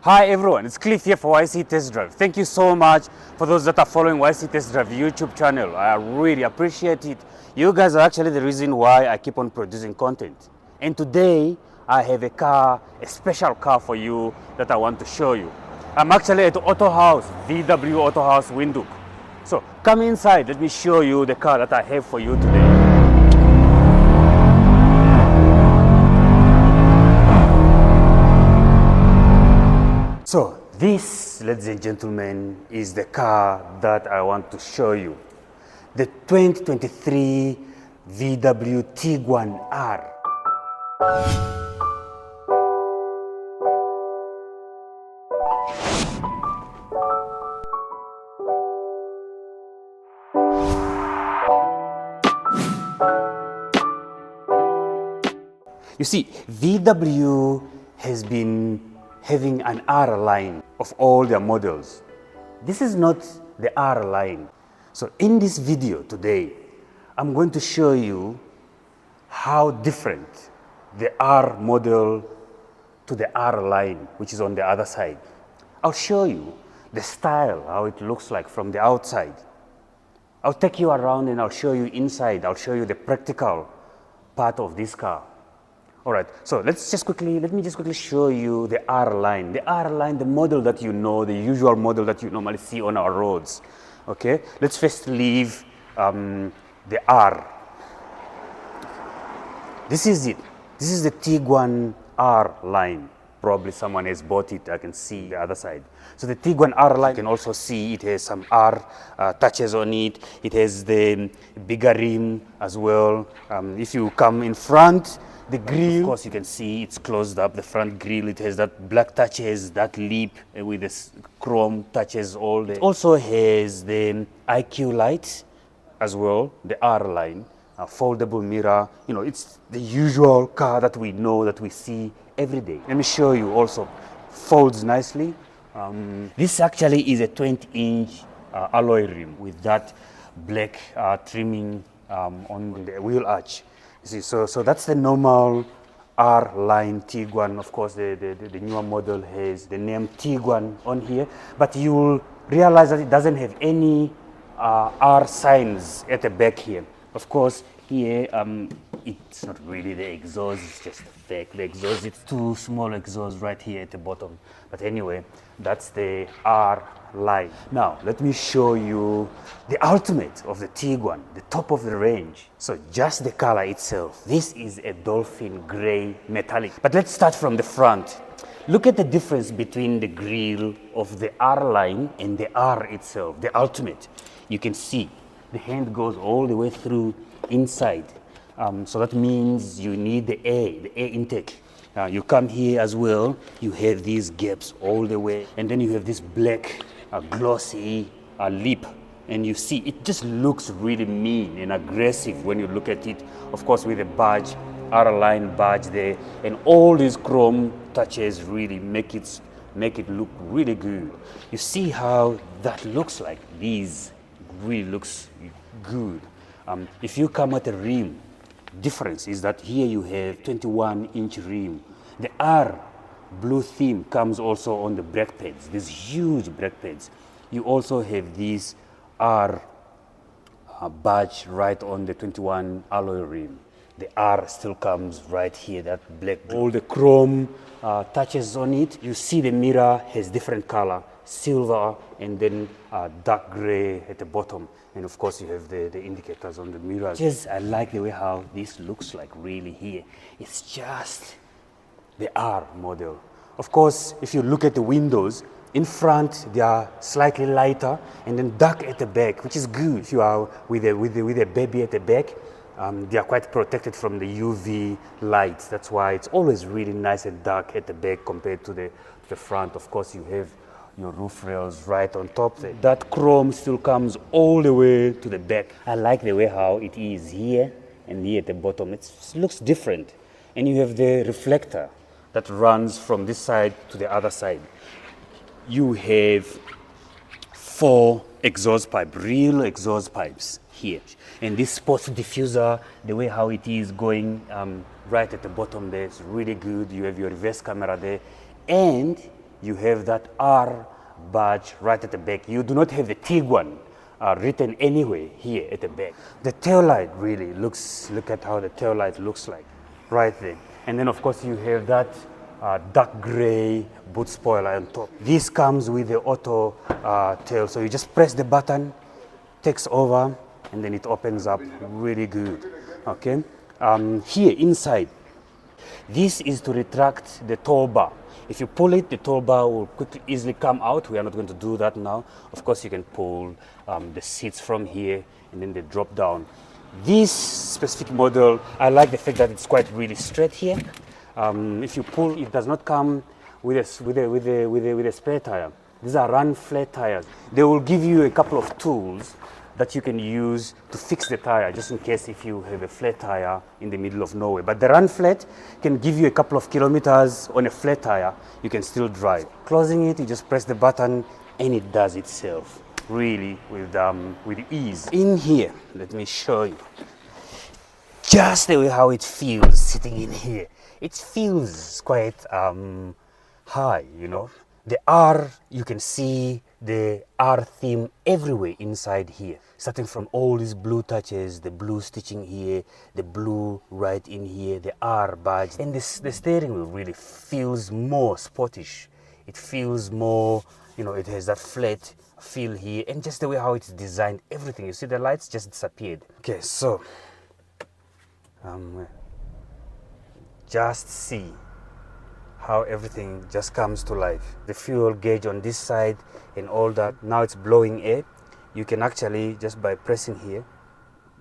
Hi everyone, it's Cliff here for YC Test Drive. Thank you so much for those that are following YC Test Drive YouTube channel. I really appreciate it. You guys are actually the reason why I keep on producing content. And today I have a special car for you that I want to show you. I'm actually at Auto House, VW Auto House Windhoek. So come inside, let me show you the car that I have for you today. So this, ladies and gentlemen, is the car that I want to show you. The 2023 VW Tiguan R. You see, VW has been having an R line of all their models. This is not the R line. So in this video today, I'm going to show you how different the R model to the R line, which is on the other side. I'll show you the style, how it looks like from the outside. I'll take you around and I'll show you inside. I'll show you the practical part of this car. All right, so let me just quickly show you the R line. The R line, the model that you know, the usual model that you normally see on our roads. Okay, let's first leave the R. This is it. This is the Tiguan R line. Probably someone has bought it. I can see the other side. So the Tiguan R line, you can also see it has some R touches on it. It has the bigger rim as well. If you come in front, the grille, of course, you can see it's closed up. The front grille, it has that black touches, that lip with the chrome touches all the. It also has the IQ light as well, the R line, a foldable mirror. You know, it's the usual car that we know, that we see every day. Let me show you also. Folds nicely. This actually is a 20-inch alloy rim with that black trimming on the wheel arch. You see, so that's the normal R-line Tiguan. Of course, the newer model has the name Tiguan on here, but you'll realize that it doesn't have any R signs at the back here. Of course, here, it's not really the exhaust, it's just fake. The exhaust, it's two small exhausts right here at the bottom. But anyway, that's the R line. Now, let me show you the ultimate of the Tiguan, the top of the range. So just the color itself. This is a dolphin gray metallic. But let's start from the front. Look at the difference between the grille of the R line and the R itself, the ultimate. You can see the hand goes all the way through inside. So that means you need the air intake. You come here as well, you have these gaps all the way, and then you have this black, glossy lip. And you see, it just looks really mean and aggressive when you look at it. Of course, with the badge, R-line badge there, and all these chrome touches really make it look really good. You see how that looks like? These really looks good. If you come at the rim, difference is that here you have 21-inch rim. The R blue theme comes also on the brake pads, these huge brake pads. You also have this R badge right on the 21 alloy rim. The R still comes right here, that black. All the chrome touches on it. You see the mirror has different color, silver and then dark gray at the bottom. And of course you have the indicators on the mirrors. Just, I like the way how this looks like really here. It's just the R model. Of course, if you look at the windows, in front they are slightly lighter and then dark at the back, which is good. If you are with a baby at the back, they are quite protected from the UV lights. That's why it's always really nice and dark at the back compared to the front. Of course, you have your roof rails right on top there. That chrome still comes all the way to the back. I like the way how it is here and here at the bottom. It looks different. And you have the reflector that runs from this side to the other side. You have 4 exhaust pipes, real exhaust pipes here. And this sports diffuser, the way how it is going right at the bottom there, it's really good. You have your reverse camera there. And you have that R badge right at the back. You do not have the Tiguan written anywhere here at the back. The tail light really looks, look at how the tail light looks like right there. And then of course you have that dark gray boot spoiler on top. This comes with the auto tail, so you just press the button, takes over, and then it opens up really good. Okay, here inside, this is to retract the tow bar. If you pull it, the tow bar will quickly, easily come out. We are not going to do that now. Of course, you can pull the seats from here, and then they drop down. This specific model, I like the fact that it's quite really straight here. If you pull, it does not come with a spare tire. These are run flat tires. They will give you a couple of tools that you can use to fix the tire, just in case if you have a flat tire in the middle of nowhere. But the run flat can give you a couple of kilometers on a flat tire. You can still drive. Closing it, you just press the button and it does itself, really with ease. In here, let me show you just the way how it feels sitting in here. It feels quite high, you know. The R, you can see the R theme everywhere inside here, starting from all these blue touches, the blue stitching here, the blue right in here, the R badge, and the steering wheel really feels more sportish. It feels more, you know, it has that flat feel here, and just the way how it's designed, everything. You see the lights just disappeared. Okay, so just see how everything just comes to life. The fuel gauge on this side and all that, now it's blowing air. You can actually, just by pressing here,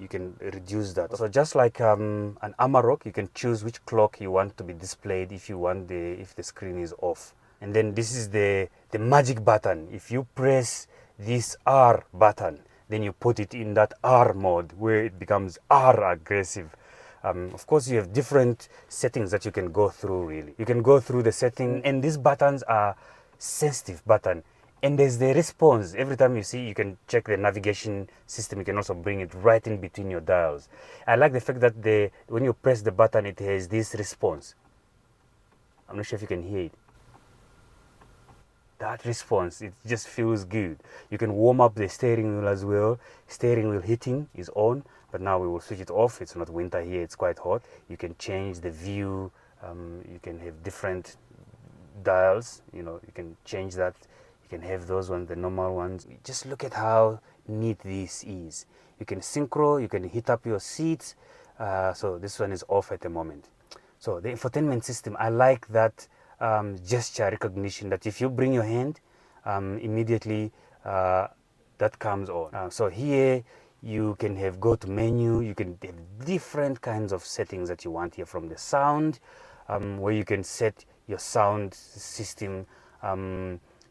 you can reduce that. So just like an Amarok, you can choose which clock you want to be displayed if you want if the screen is off. And then this is the magic button. If you press this R button, then you put it in that R mode where it becomes R aggressive. Of course, you have different settings that you can go through, really. You can go through the setting, and these buttons are sensitive button. And there's the response. Every time you see, you can check the navigation system. You can also bring it right in between your dials. I like the fact that when you press the button, it has this response. I'm not sure if you can hear it. That response, it just feels good. You can warm up the steering wheel as well. Steering wheel heating is on, but now we will switch it off. It's not winter here, it's quite hot. You can change the view. You can have different dials, you know, you can change that. You can have those ones, the normal ones. Just look at how neat this is. You can synchro, you can heat up your seats. So this one is off at the moment. So the infotainment system, I like that gesture recognition, that if you bring your hand, immediately that comes on. So here you can have go to menu, you can have different kinds of settings that you want here, from the sound, where you can set your sound system.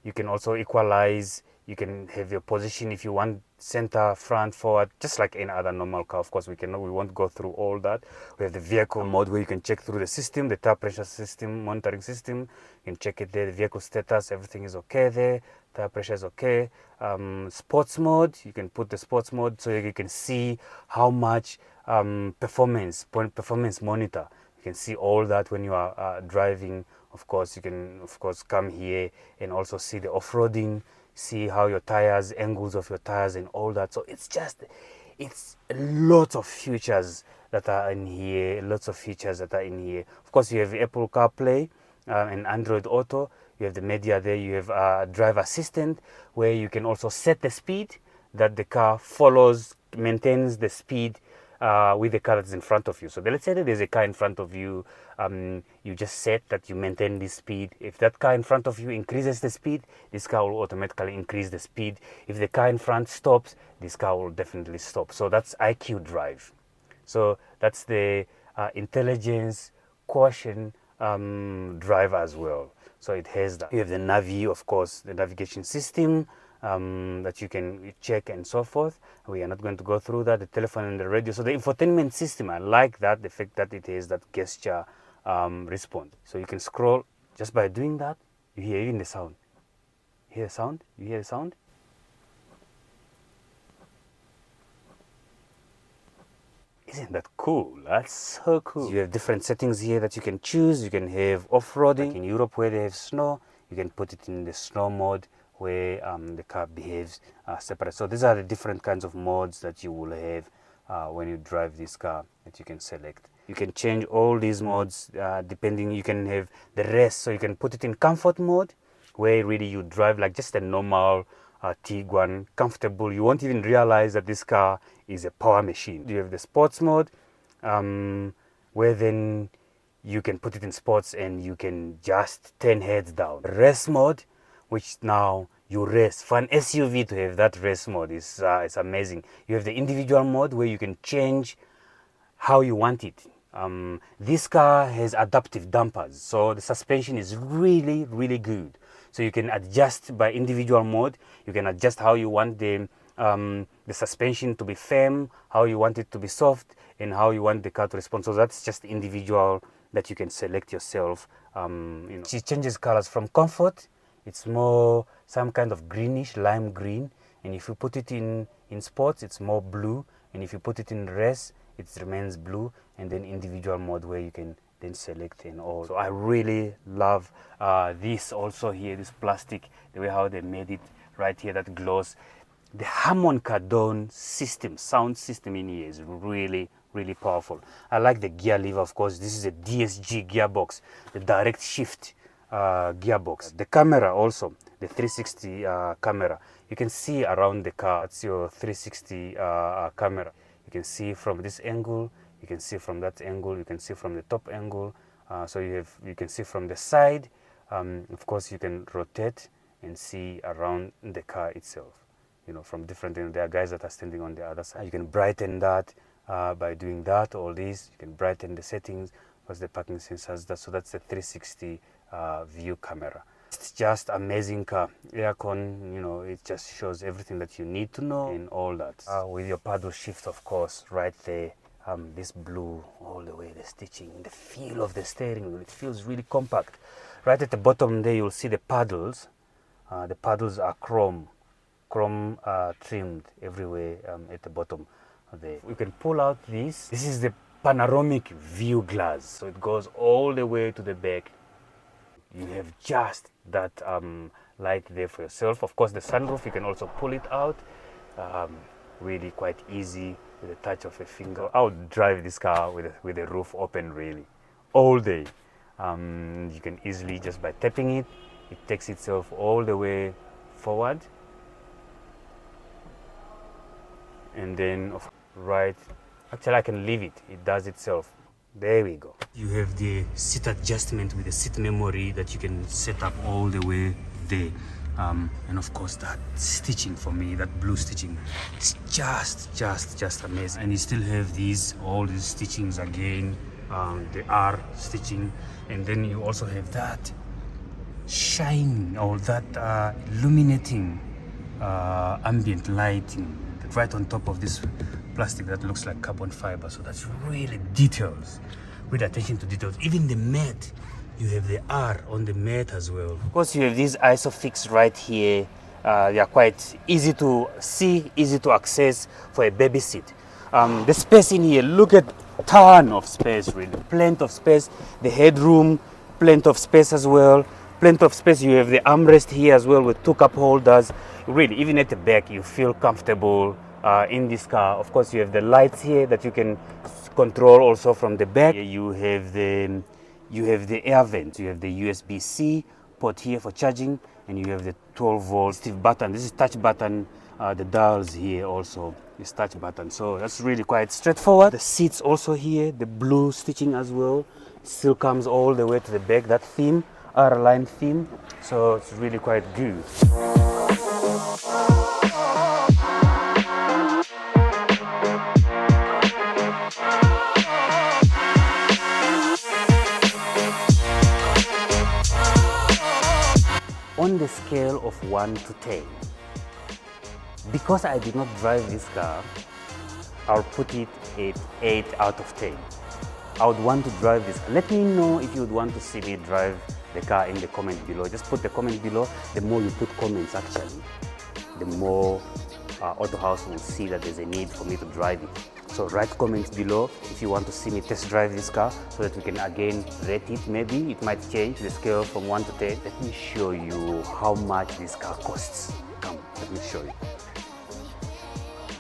You can also equalize, you can have your position if you want center, front, forward, just like any other normal car. Of course, we won't go through all that. We have the vehicle mode where you can check through the system, the tire pressure system, monitoring system. You can check it there, the vehicle status, everything is okay there, tire pressure is okay. Sports mode, you can put the sports mode so you can see how much performance monitor. You can see all that when you are driving. Of course, you can come here and also see the off-roading, see how your tires, angles of your tires and all that. So it's lots of features that are in here, Of course, you have Apple CarPlay and Android Auto. You have the media there. You have a driver assistant where you can also set the speed that the car follows, maintains the speed with the car that's in front of you. So let's say that there's a car in front of you, you just set that you maintain this speed. If that car in front of you increases the speed, this car will automatically increase the speed. If the car in front stops, this car will definitely stop. So that's yctestdrive. So that's the intelligence quotient drive as well. So it has that. You have the Navi, of course, the navigation system that you can check and so forth. We are not going to go through that. The telephone and the radio. So the infotainment system, I like that, the fact that it has that gesture response. So you can scroll just by doing that. You hear even the sound. Hear the sound? You hear the sound? Isn't that cool? That's so cool. You have different settings here that you can choose. You can have off-roading. Like in Europe where they have snow, You can put it in the snow mode where the car behaves separate. So these are the different kinds of modes that you will have when you drive this car that you can select. You can change all these modes depending. You can have the rest, so you can put it in comfort mode where really you drive like just a normal Tiguan, comfortable. You won't even realize that this car is a power machine. You have the sports mode where then you can put it in sports and you can just turn heads down. Race mode, which now you race. For an SUV to have that race mode is it's amazing. You have the individual mode where you can change how you want it. This car has adaptive dampers, so the suspension is really, really good. So you can adjust by individual mode. You can adjust how you want the suspension to be firm, how you want it to be soft, and how you want the car to respond. So that's just individual that you can select yourself. It changes colors from comfort. It's more some kind of greenish, lime green. And if you put it in sports, it's more blue. And if you put it in race, it remains blue. And then individual mode where you can then select and all. So I really love this also here, this plastic, the way how they made it right here, that gloss. The Harman Kardon system, sound system in here is really, really powerful. I like the gear lever, of course. This is a DSG gearbox, the direct shift gearbox. The camera also, the 360 camera. You can see around the car. It's your 360 camera. You can see from this angle, you can see from that angle, you can see from the top angle. So you can see from the side. Of course, you can rotate and see around the car itself. From different things. There are guys that are standing on the other side. You can brighten that by doing that, all this. You can brighten the settings because the parking sensor has that. So that's the 360 view camera. It's just amazing car. Aircon, it just shows everything that you need to know and all that. With your paddle shift, of course, right there. This blue, all the way, the stitching, the feel of the steering wheel. It feels really compact. Right at the bottom there, you'll see the paddles. The paddles are chrome trimmed everywhere at the bottom there. You can pull out this. This is the panoramic view glass, so it goes all the way to the back. You have just that light there for yourself. Of course, the sunroof, you can also pull it out. Really quite easy with a touch of a finger. I would drive this car with the roof open really all day. You can easily, just by tapping it, it takes itself all the way forward. And then actually I can leave it, it does itself. There we go. You have the seat adjustment with the seat memory that you can set up all the way there. And of course that stitching, for me, that blue stitching, it's just amazing. And you still have all these stitchings again, the R stitching, and then you also have that shine, or that illuminating ambient lighting right on top of this plastic that looks like carbon fiber. So that's really details, with attention to details. Even the mat, you have the R on the mat as well. Of course, you have these ISOFIX right here. They are quite easy to see, easy to access for a baby seat. The space in here, look at ton of space, really, plenty of space. The headroom, plenty of space as well. Plenty of space. You have the armrest here as well with 2 cup holders. Really, even at the back, you feel comfortable in this car. Of course, you have the lights here that you can control also from the back. You have the air vent. You have the USB-C port here for charging, and you have the 12-volt Steve button. This is touch button. The dials here also is touch button. So that's really quite straightforward. The seats also here, the blue stitching as well, still comes all the way to the back. That theme, R-line theme. So it's really quite good. On the scale of 1 to 10, because I did not drive this car, I'll put it at 8 out of 10. I would want to drive this. Let me know if you would want to see me drive the car in the comment below. Just put the comment below. The more you put comments, actually, the more Auto House will see that there's a need for me to drive it. So write comments below if you want to see me test drive this car so that we can again rate it. Maybe it might change the scale from 1 to 10. Let me show you how much this car costs. Come, let me show you.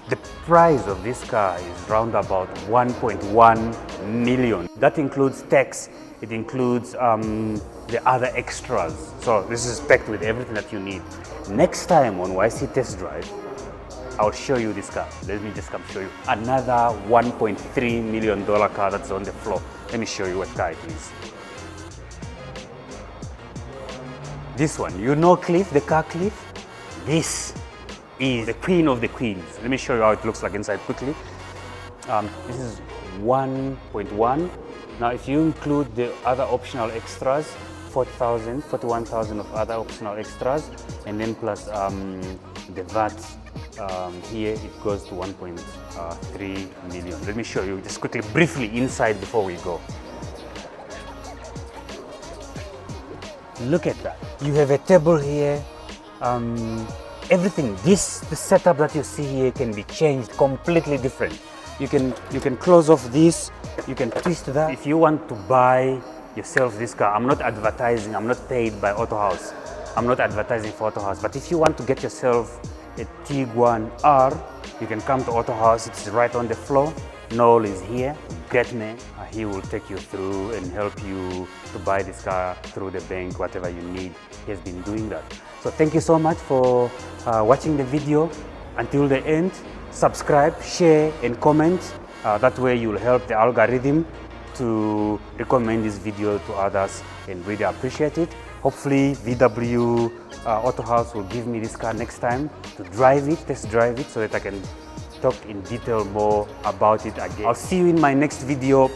The price of this car is round about 1.1 million. That includes tax, it includes the other extras. So this is packed with everything that you need. Next time on YC Test Drive, I'll show you this car. Let me just come show you. Another $1.3 million car that's on the floor. Let me show you what car it is. This one, you know Cliff, the car Cliff? This is the queen of the queens. Let me show you how it looks like inside quickly. This is 1.1. Now if you include the other optional extras, 41,000 of other optional extras, and then plus the VAT, here it goes to 1.3 million. Let me show you just quickly, briefly inside before we go. Look at that. You have a table here. Everything, the setup that you see here can be changed completely different. You can close off this, you can twist that. If you want to buy yourself this car, I'm not advertising, I'm not paid by Auto House. I'm not advertising for Auto House, but if you want to get yourself a Tiguan R, you can come to Auto House, it's right on the floor. Noel is here, get me. He will take you through and help you to buy this car through the bank, whatever you need. He has been doing that. So thank you so much for watching the video until the end. Subscribe, share and comment. That way you'll help the algorithm to recommend this video to others and really appreciate it. Hopefully VW Auto House will give me this car next time to drive it, test drive it, so that I can talk in detail more about it again. I'll see you in my next video.